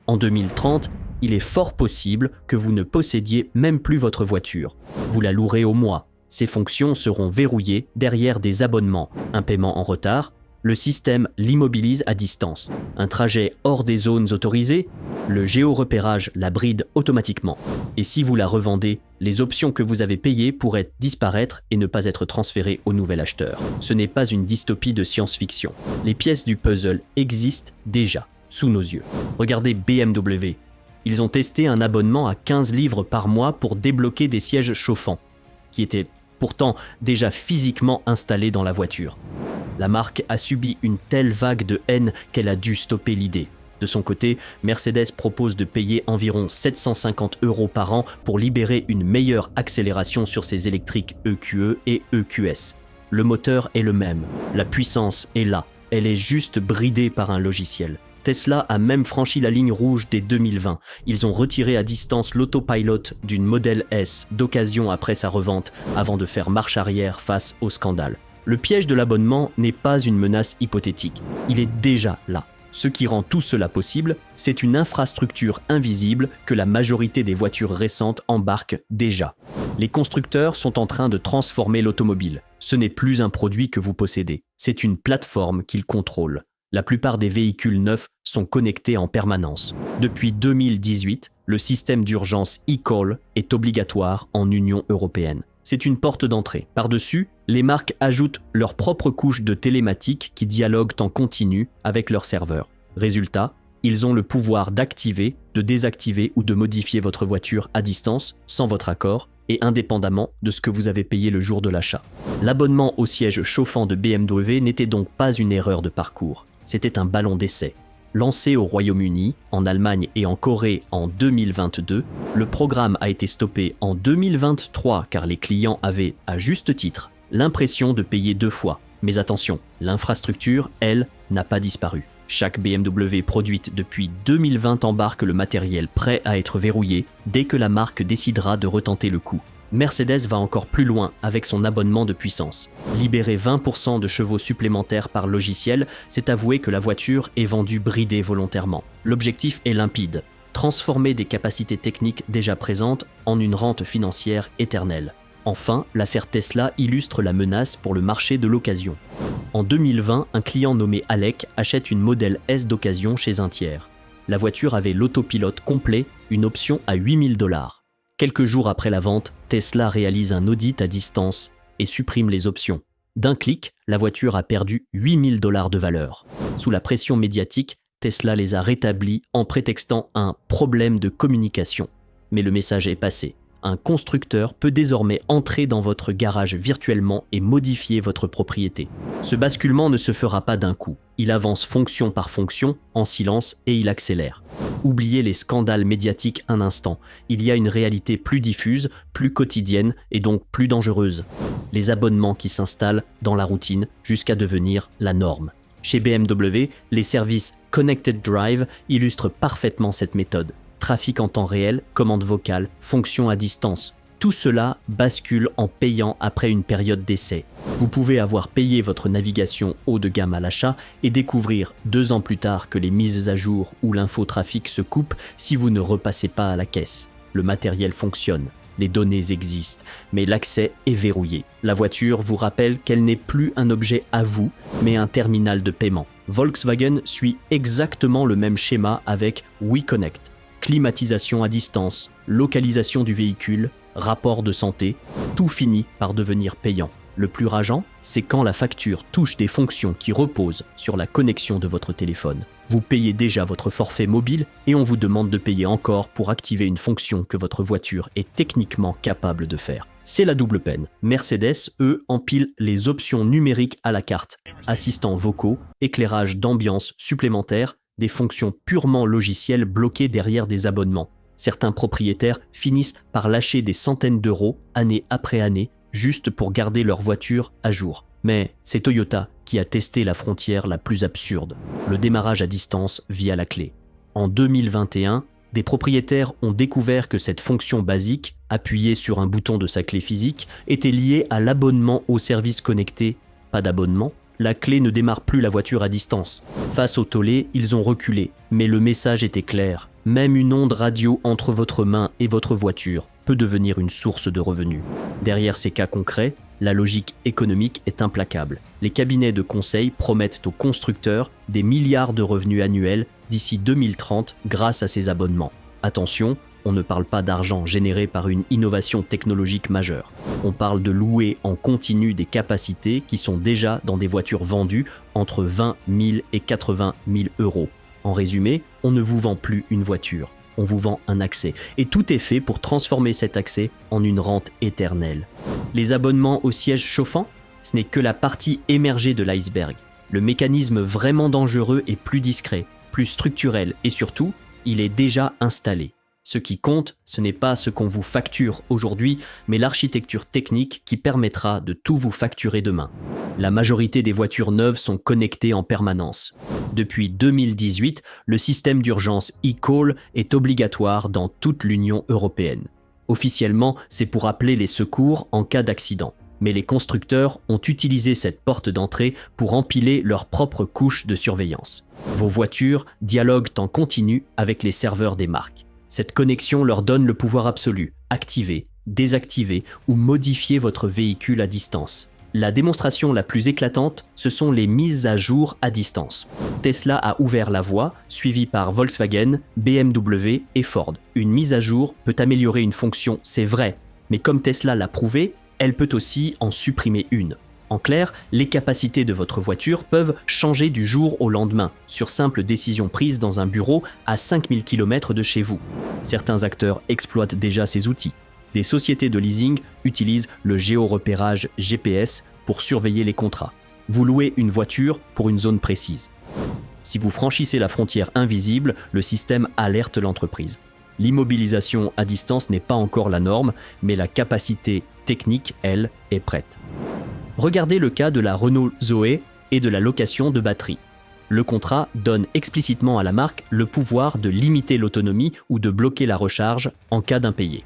En 2030, il est fort possible que vous ne possédiez même plus votre voiture. Vous la louerez au mois. Ces fonctions seront verrouillées derrière des abonnements, un paiement en retard. Le système l'immobilise à distance. Un trajet hors des zones autorisées, le géorepérage la bride automatiquement. Et si vous la revendez, les options que vous avez payées pourraient disparaître et ne pas être transférées au nouvel acheteur. Ce n'est pas une dystopie de science-fiction. Les pièces du puzzle existent déjà, sous nos yeux. Regardez BMW. Ils ont testé un abonnement à 15 livres par mois pour débloquer des sièges chauffants, qui étaient pourtant déjà physiquement installés dans la voiture. La marque a subi une telle vague de haine qu'elle a dû stopper l'idée. De son côté, Mercedes propose de payer environ 750 € par an pour libérer une meilleure accélération sur ses électriques EQE et EQS. Le moteur est le même, la puissance est là, elle est juste bridée par un logiciel. Tesla a même franchi la ligne rouge dès 2020. Ils ont retiré à distance l'autopilot d'une Model S d'occasion après sa revente avant de faire marche arrière face au scandale. Le piège de l'abonnement n'est pas une menace hypothétique, il est déjà là. Ce qui rend tout cela possible, c'est une infrastructure invisible que la majorité des voitures récentes embarquent déjà. Les constructeurs sont en train de transformer l'automobile. Ce n'est plus un produit que vous possédez, c'est une plateforme qu'ils contrôlent. La plupart des véhicules neufs sont connectés en permanence. Depuis 2018, le système d'urgence eCall est obligatoire en Union européenne. C'est une porte d'entrée. Par-dessus, les marques ajoutent leur propre couche de télématique qui dialoguent en continu avec leurs serveurs. Résultat, ils ont le pouvoir d'activer, de désactiver ou de modifier votre voiture à distance, sans votre accord, et indépendamment de ce que vous avez payé le jour de l'achat. L'abonnement au siège chauffant de BMW n'était donc pas une erreur de parcours. C'était un ballon d'essai. Lancé au Royaume-Uni, en Allemagne et en Corée en 2022, le programme a été stoppé en 2023 car les clients avaient, à juste titre, l'impression de payer 2 fois. Mais attention, l'infrastructure, elle, n'a pas disparu. Chaque BMW produite depuis 2020 embarque le matériel prêt à être verrouillé dès que la marque décidera de retenter le coup. Mercedes va encore plus loin avec son abonnement de puissance. Libérer 20% de chevaux supplémentaires par logiciel, c'est avouer que la voiture est vendue bridée volontairement. L'objectif est limpide, transformer des capacités techniques déjà présentes en une rente financière éternelle. Enfin, l'affaire Tesla illustre la menace pour le marché de l'occasion. En 2020, un client nommé Alec achète une Model S d'occasion chez un tiers. La voiture avait l'autopilote complet, une option à 8 000 $. Quelques jours après la vente, Tesla réalise un audit à distance et supprime les options. D'un clic, la voiture a perdu 8 000 $ de valeur. Sous la pression médiatique, Tesla les a rétablis en prétextant un problème de communication. Mais le message est passé. Un constructeur peut désormais entrer dans votre garage virtuellement et modifier votre propriété. Ce basculement ne se fera pas d'un coup. Il avance fonction par fonction, en silence, et il accélère. Oubliez les scandales médiatiques un instant. Il y a une réalité plus diffuse, plus quotidienne et donc plus dangereuse. Les abonnements qui s'installent dans la routine jusqu'à devenir la norme. Chez BMW, les services Connected Drive illustrent parfaitement cette méthode. Trafic en temps réel, commande vocale, fonction à distance. Tout cela bascule en payant après une période d'essai. Vous pouvez avoir payé votre navigation haut de gamme à l'achat et découvrir 2 ans plus tard que les mises à jour ou l'infotrafic se coupent si vous ne repassez pas à la caisse. Le matériel fonctionne, les données existent, mais l'accès est verrouillé. La voiture vous rappelle qu'elle n'est plus un objet à vous, mais un terminal de paiement. Volkswagen suit exactement le même schéma avec WeConnect. Climatisation à distance, localisation du véhicule, rapport de santé, tout finit par devenir payant. Le plus rageant, c'est quand la facture touche des fonctions qui reposent sur la connexion de votre téléphone. Vous payez déjà votre forfait mobile et on vous demande de payer encore pour activer une fonction que votre voiture est techniquement capable de faire. C'est la double peine. Mercedes, eux, empilent les options numériques à la carte. Assistants vocaux, éclairage d'ambiance supplémentaire, des fonctions purement logicielles bloquées derrière des abonnements. Certains propriétaires finissent par lâcher des centaines d'euros, année après année, juste pour garder leur voiture à jour. Mais c'est Toyota qui a testé la frontière la plus absurde, le démarrage à distance via la clé. En 2021, des propriétaires ont découvert que cette fonction basique, appuyée sur un bouton de sa clé physique, était liée à l'abonnement aux services connectés. Pas d'abonnement, La clé ne démarre plus la voiture à distance. Face au tollé, ils ont reculé, mais le message était clair. Même une onde radio entre votre main et votre voiture peut devenir une source de revenus. Derrière ces cas concrets, la logique économique est implacable. Les cabinets de conseil promettent aux constructeurs des milliards de revenus annuels d'ici 2030 grâce à ces abonnements. Attention, on ne parle pas d'argent généré par une innovation technologique majeure. On parle de louer en continu des capacités qui sont déjà dans des voitures vendues entre 20 000 et 80 000 euros. En résumé, on ne vous vend plus une voiture, on vous vend un accès. Et tout est fait pour transformer cet accès en une rente éternelle. Les abonnements au siège chauffant, ce n'est que la partie émergée de l'iceberg. Le mécanisme vraiment dangereux est plus discret, plus structurel et surtout, il est déjà installé. Ce qui compte, ce n'est pas ce qu'on vous facture aujourd'hui, mais l'architecture technique qui permettra de tout vous facturer demain. La majorité des voitures neuves sont connectées en permanence. Depuis 2018, le système d'urgence eCall est obligatoire dans toute l'Union européenne. Officiellement, c'est pour appeler les secours en cas d'accident. Mais les constructeurs ont utilisé cette porte d'entrée pour empiler leur propre couche de surveillance. Vos voitures dialoguent en continu avec les serveurs des marques. Cette connexion leur donne le pouvoir absolu, activer, désactiver ou modifier votre véhicule à distance. La démonstration la plus éclatante, ce sont les mises à jour à distance. Tesla a ouvert la voie, suivi par Volkswagen, BMW et Ford. Une mise à jour peut améliorer une fonction, c'est vrai, mais comme Tesla l'a prouvé, elle peut aussi en supprimer une. En clair, les capacités de votre voiture peuvent changer du jour au lendemain, sur simple décision prise dans un bureau à 5000 km de chez vous. Certains acteurs exploitent déjà ces outils. Des sociétés de leasing utilisent le géorepérage GPS pour surveiller les contrats. Vous louez une voiture pour une zone précise. Si vous franchissez la frontière invisible, le système alerte l'entreprise. L'immobilisation à distance n'est pas encore la norme, mais la capacité technique, elle, est prête. Regardez le cas de la Renault Zoé et de la location de batterie. Le contrat donne explicitement à la marque le pouvoir de limiter l'autonomie ou de bloquer la recharge en cas d'impayé.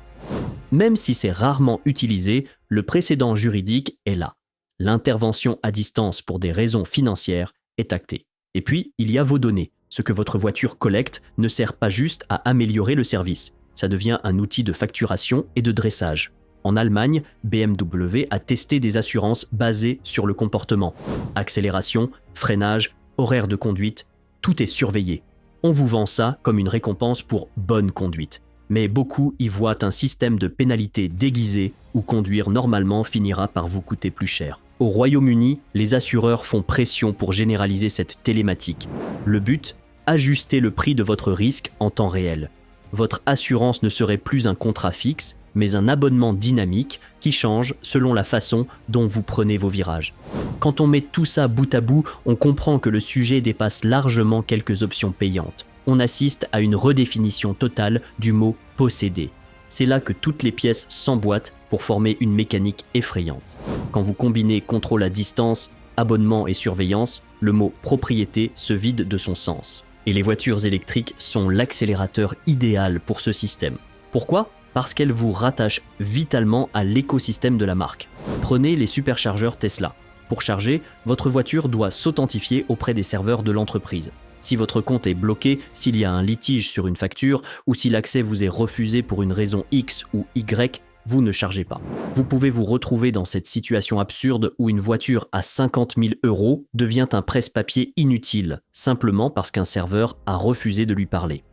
Même si c'est rarement utilisé, le précédent juridique est là. L'intervention à distance pour des raisons financières est actée. Et puis, il y a vos données. Ce que votre voiture collecte ne sert pas juste à améliorer le service. Ça devient un outil de facturation et de dressage. En Allemagne, BMW a testé des assurances basées sur le comportement. Accélération, freinage, horaire de conduite, tout est surveillé. On vous vend ça comme une récompense pour bonne conduite. Mais beaucoup y voient un système de pénalités déguisé où conduire normalement finira par vous coûter plus cher. Au Royaume-Uni, les assureurs font pression pour généraliser cette télématique. Le but ? Ajuster le prix de votre risque en temps réel. Votre assurance ne serait plus un contrat fixe, mais un abonnement dynamique qui change selon la façon dont vous prenez vos virages. Quand on met tout ça bout à bout, on comprend que le sujet dépasse largement quelques options payantes. On assiste à une redéfinition totale du mot « posséder ». C'est là que toutes les pièces s'emboîtent pour former une mécanique effrayante. Quand vous combinez contrôle à distance, abonnement et surveillance, le mot « propriété » se vide de son sens. Et les voitures électriques sont l'accélérateur idéal pour ce système. Pourquoi ? Parce qu'elles vous rattachent vitalement à l'écosystème de la marque. Prenez les superchargeurs Tesla. Pour charger, votre voiture doit s'authentifier auprès des serveurs de l'entreprise. Si votre compte est bloqué, s'il y a un litige sur une facture ou si l'accès vous est refusé pour une raison X ou Y, vous ne chargez pas. Vous pouvez vous retrouver dans cette situation absurde où une voiture à 50 000 € devient un presse-papier inutile, simplement parce qu'un serveur a refusé de lui parler.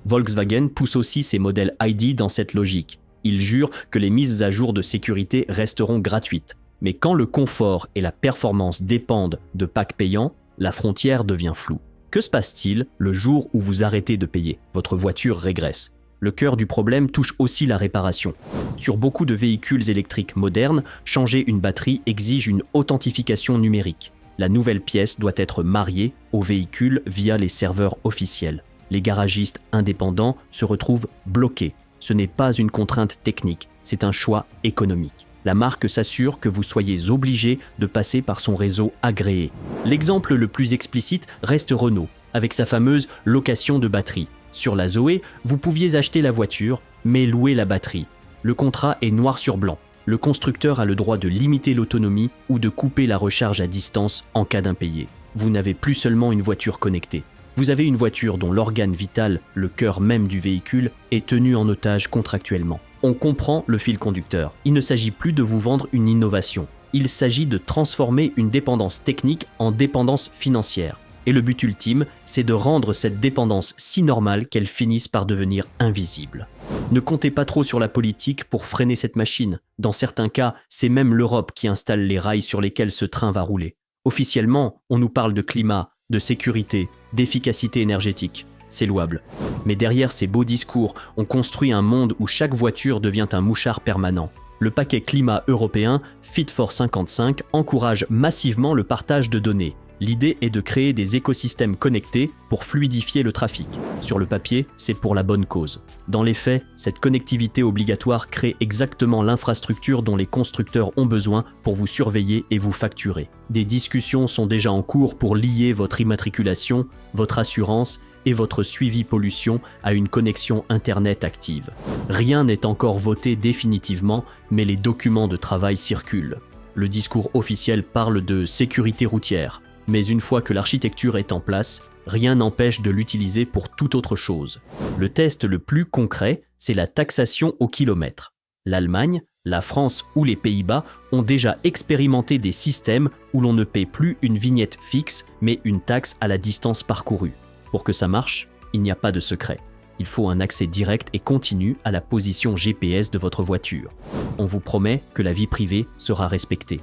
Volkswagen pousse aussi ses modèles ID dans cette logique. Il jure que les mises à jour de sécurité resteront gratuites. Mais quand le confort et la performance dépendent de packs payants, la frontière devient floue. Que se passe-t-il le jour où vous arrêtez de payer ? Votre voiture régresse. Le cœur du problème touche aussi la réparation. Sur beaucoup de véhicules électriques modernes, changer une batterie exige une authentification numérique. La nouvelle pièce doit être mariée au véhicule via les serveurs officiels. Les garagistes indépendants se retrouvent bloqués. Ce n'est pas une contrainte technique, c'est un choix économique. La marque s'assure que vous soyez obligé de passer par son réseau agréé. L'exemple le plus explicite reste Renault, avec sa fameuse location de batterie. Sur la Zoé, vous pouviez acheter la voiture, mais louer la batterie. Le contrat est noir sur blanc. Le constructeur a le droit de limiter l'autonomie ou de couper la recharge à distance en cas d'impayé. Vous n'avez plus seulement une voiture connectée. Vous avez une voiture dont l'organe vital, le cœur même du véhicule, est tenu en otage contractuellement. On comprend le fil conducteur. Il ne s'agit plus de vous vendre une innovation. Il s'agit de transformer une dépendance technique en dépendance financière. Et le but ultime, c'est de rendre cette dépendance si normale qu'elle finisse par devenir invisible. Ne comptez pas trop sur la politique pour freiner cette machine. Dans certains cas, c'est même l'Europe qui installe les rails sur lesquels ce train va rouler. Officiellement, on nous parle de climat, de sécurité, d'efficacité énergétique. C'est louable. Mais derrière ces beaux discours, on construit un monde où chaque voiture devient un mouchard permanent. Le paquet climat européen Fit for 55 encourage massivement le partage de données. L'idée est de créer des écosystèmes connectés pour fluidifier le trafic. Sur le papier, c'est pour la bonne cause. Dans les faits, cette connectivité obligatoire crée exactement l'infrastructure dont les constructeurs ont besoin pour vous surveiller et vous facturer. Des discussions sont déjà en cours pour lier votre immatriculation, votre assurance et votre suivi pollution à une connexion Internet active. Rien n'est encore voté définitivement, mais les documents de travail circulent. Le discours officiel parle de sécurité routière. Mais une fois que l'architecture est en place, rien n'empêche de l'utiliser pour toute autre chose. Le test le plus concret, c'est la taxation au kilomètre. L'Allemagne, la France ou les Pays-Bas ont déjà expérimenté des systèmes où l'on ne paie plus une vignette fixe, mais une taxe à la distance parcourue. Pour que ça marche, il n'y a pas de secret. Il faut un accès direct et continu à la position GPS de votre voiture. On vous promet que la vie privée sera respectée.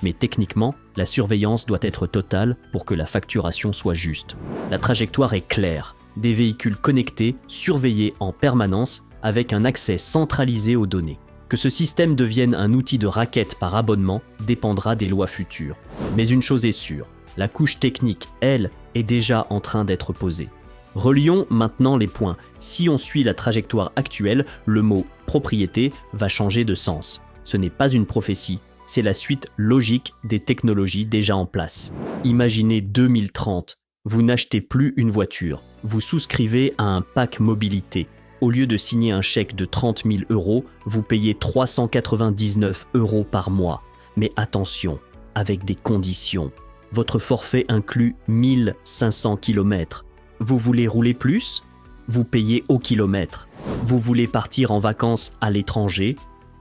Mais techniquement, la surveillance doit être totale pour que la facturation soit juste. La trajectoire est claire. Des véhicules connectés, surveillés en permanence, avec un accès centralisé aux données. Que ce système devienne un outil de raquette par abonnement dépendra des lois futures. Mais une chose est sûre, la couche technique, elle, est déjà en train d'être posée. Relions maintenant les points. Si on suit la trajectoire actuelle, le mot « propriété » va changer de sens. Ce n'est pas une prophétie. C'est la suite logique des technologies déjà en place. Imaginez 2030, vous n'achetez plus une voiture, vous souscrivez à un pack mobilité. Au lieu de signer un chèque de 30 000 €, vous payez 399 € par mois. Mais attention, avec des conditions. Votre forfait inclut 1500 km. Vous voulez rouler plus? Vous payez au kilomètre. Vous voulez partir en vacances à l'étranger?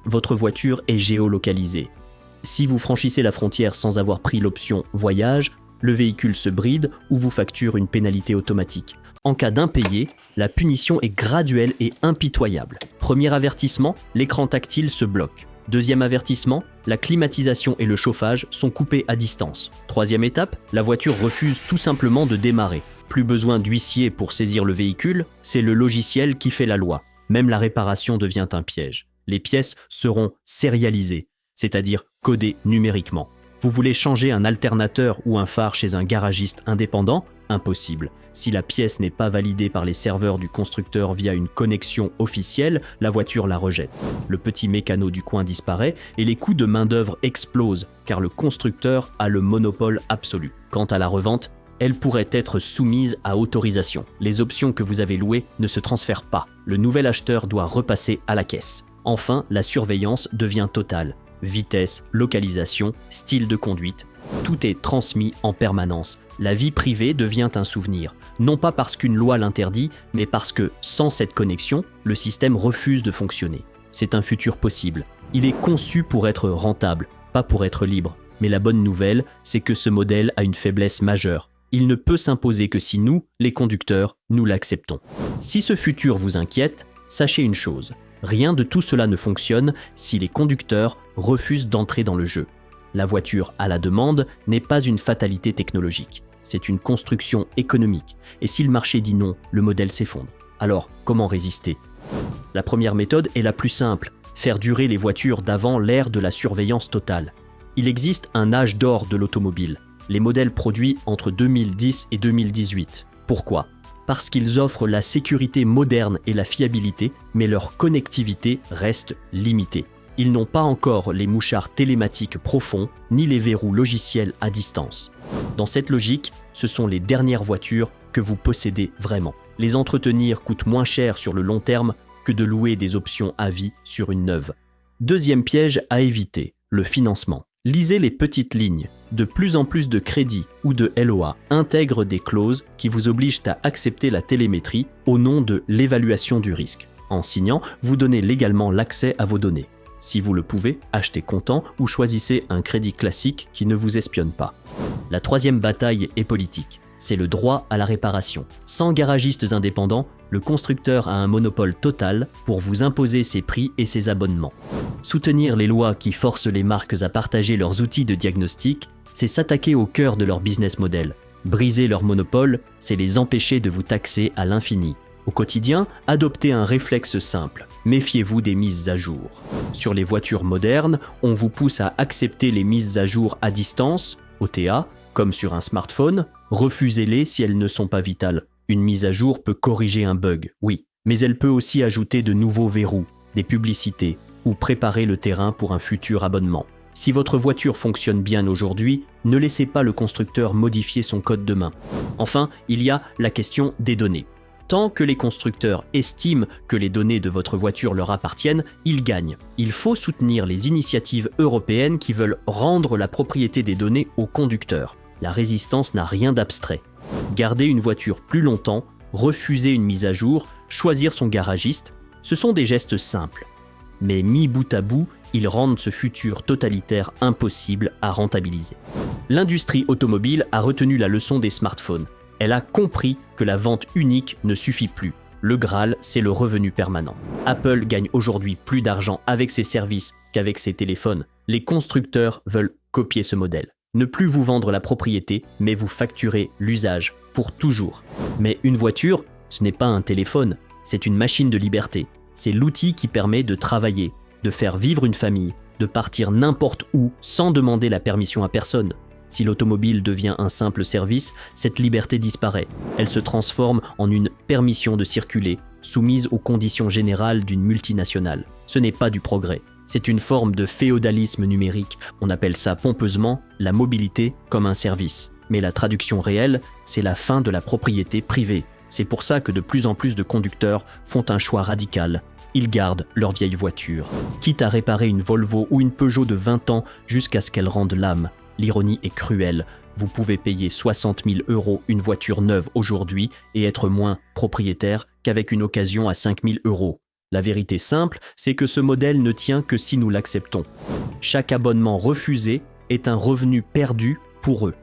Votre voiture est géolocalisée. Si vous franchissez la frontière sans avoir pris l'option « voyage », le véhicule se bride ou vous facture une pénalité automatique. En cas d'impayé, la punition est graduelle et impitoyable. Premier avertissement, l'écran tactile se bloque. Deuxième avertissement, la climatisation et le chauffage sont coupés à distance. Troisième étape, la voiture refuse tout simplement de démarrer. Plus besoin d'huissier pour saisir le véhicule, c'est le logiciel qui fait la loi. Même la réparation devient un piège. Les pièces seront sérialisées, c'est-à-dire codées numériquement. Vous voulez changer un alternateur ou un phare chez un garagiste indépendant? Impossible. Si la pièce n'est pas validée par les serveurs du constructeur via une connexion officielle, la voiture la rejette. Le petit mécano du coin disparaît et les coûts de main-d'œuvre explosent car le constructeur a le monopole absolu. Quant à la revente, elle pourrait être soumise à autorisation. Les options que vous avez louées ne se transfèrent pas. Le nouvel acheteur doit repasser à la caisse. Enfin, la surveillance devient totale. Vitesse, localisation, style de conduite, tout est transmis en permanence. La vie privée devient un souvenir, non pas parce qu'une loi l'interdit, mais parce que, sans cette connexion, le système refuse de fonctionner. C'est un futur possible. Il est conçu pour être rentable, pas pour être libre. Mais la bonne nouvelle, c'est que ce modèle a une faiblesse majeure. Il ne peut s'imposer que si nous, les conducteurs, nous l'acceptons. Si ce futur vous inquiète, sachez une chose. Rien de tout cela ne fonctionne si les conducteurs refusent d'entrer dans le jeu. La voiture à la demande n'est pas une fatalité technologique, c'est une construction économique. Et si le marché dit non, le modèle s'effondre. Alors, comment résister? La première méthode est la plus simple, faire durer les voitures d'avant l'ère de la surveillance totale. Il existe un âge d'or de l'automobile, les modèles produits entre 2010 et 2018. Pourquoi? Parce qu'ils offrent la sécurité moderne et la fiabilité, mais leur connectivité reste limitée. Ils n'ont pas encore les mouchards télématiques profonds, ni les verrous logiciels à distance. Dans cette logique, ce sont les dernières voitures que vous possédez vraiment. Les entretenir coûte moins cher sur le long terme que de louer des options à vie sur une neuve. Deuxième piège à éviter, le financement. Lisez les petites lignes. De plus en plus de crédits ou de LOA intègrent des clauses qui vous obligent à accepter la télémétrie au nom de l'évaluation du risque. En signant, vous donnez légalement l'accès à vos données. Si vous le pouvez, achetez comptant ou choisissez un crédit classique qui ne vous espionne pas. La troisième bataille est politique. C'est le droit à la réparation. Sans garagistes indépendants, le constructeur a un monopole total pour vous imposer ses prix et ses abonnements. Soutenir les lois qui forcent les marques à partager leurs outils de diagnostic, c'est s'attaquer au cœur de leur business model. Briser leur monopole, c'est les empêcher de vous taxer à l'infini. Au quotidien, adoptez un réflexe simple. Méfiez-vous des mises à jour. Sur les voitures modernes, on vous pousse à accepter les mises à jour à distance, OTA, comme sur un smartphone. Refusez-les si elles ne sont pas vitales. Une mise à jour peut corriger un bug, oui, mais elle peut aussi ajouter de nouveaux verrous, des publicités, ou préparer le terrain pour un futur abonnement. Si votre voiture fonctionne bien aujourd'hui, ne laissez pas le constructeur modifier son code demain. Enfin, il y a la question des données. Tant que les constructeurs estiment que les données de votre voiture leur appartiennent, ils gagnent. Il faut soutenir les initiatives européennes qui veulent rendre la propriété des données aux conducteurs. La résistance n'a rien d'abstrait. Garder une voiture plus longtemps, refuser une mise à jour, choisir son garagiste, ce sont des gestes simples. Mais mis bout à bout, ils rendent ce futur totalitaire impossible à rentabiliser. L'industrie automobile a retenu la leçon des smartphones. Elle a compris que la vente unique ne suffit plus. Le Graal, c'est le revenu permanent. Apple gagne aujourd'hui plus d'argent avec ses services qu'avec ses téléphones. Les constructeurs veulent copier ce modèle. Ne plus vous vendre la propriété, mais vous facturer l'usage pour toujours. Mais une voiture, ce n'est pas un téléphone, c'est une machine de liberté. C'est l'outil qui permet de travailler, de faire vivre une famille, de partir n'importe où sans demander la permission à personne. Si l'automobile devient un simple service, cette liberté disparaît. Elle se transforme en une permission de circuler, soumise aux conditions générales d'une multinationale. Ce n'est pas du progrès. C'est une forme de féodalisme numérique. On appelle ça pompeusement la mobilité comme un service. Mais la traduction réelle, c'est la fin de la propriété privée. C'est pour ça que de plus en plus de conducteurs font un choix radical. Ils gardent leur vieille voiture, quitte à réparer une Volvo ou une Peugeot de 20 ans jusqu'à ce qu'elle rende l'âme. L'ironie est cruelle. Vous pouvez payer 60 000 € une voiture neuve aujourd'hui et être moins propriétaire qu'avec une occasion à 5 000 €. La vérité simple, c'est que ce modèle ne tient que si nous l'acceptons. Chaque abonnement refusé est un revenu perdu pour eux.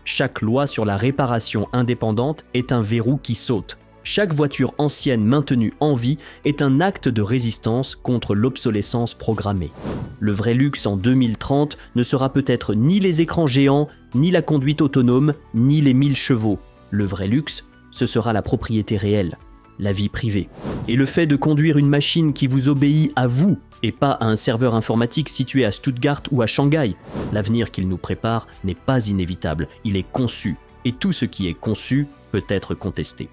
Chaque loi sur la réparation indépendante est un verrou qui saute. Chaque voiture ancienne maintenue en vie est un acte de résistance contre l'obsolescence programmée. Le vrai luxe en 2030 ne sera peut-être ni les écrans géants, ni la conduite autonome, ni les 1000 chevaux. Le vrai luxe, ce sera la propriété réelle, la vie privée. Et le fait de conduire une machine qui vous obéit à vous, et pas à un serveur informatique situé à Stuttgart ou à Shanghai. L'avenir qu'il nous prépare n'est pas inévitable, il est conçu. Et tout ce qui est conçu peut être contesté.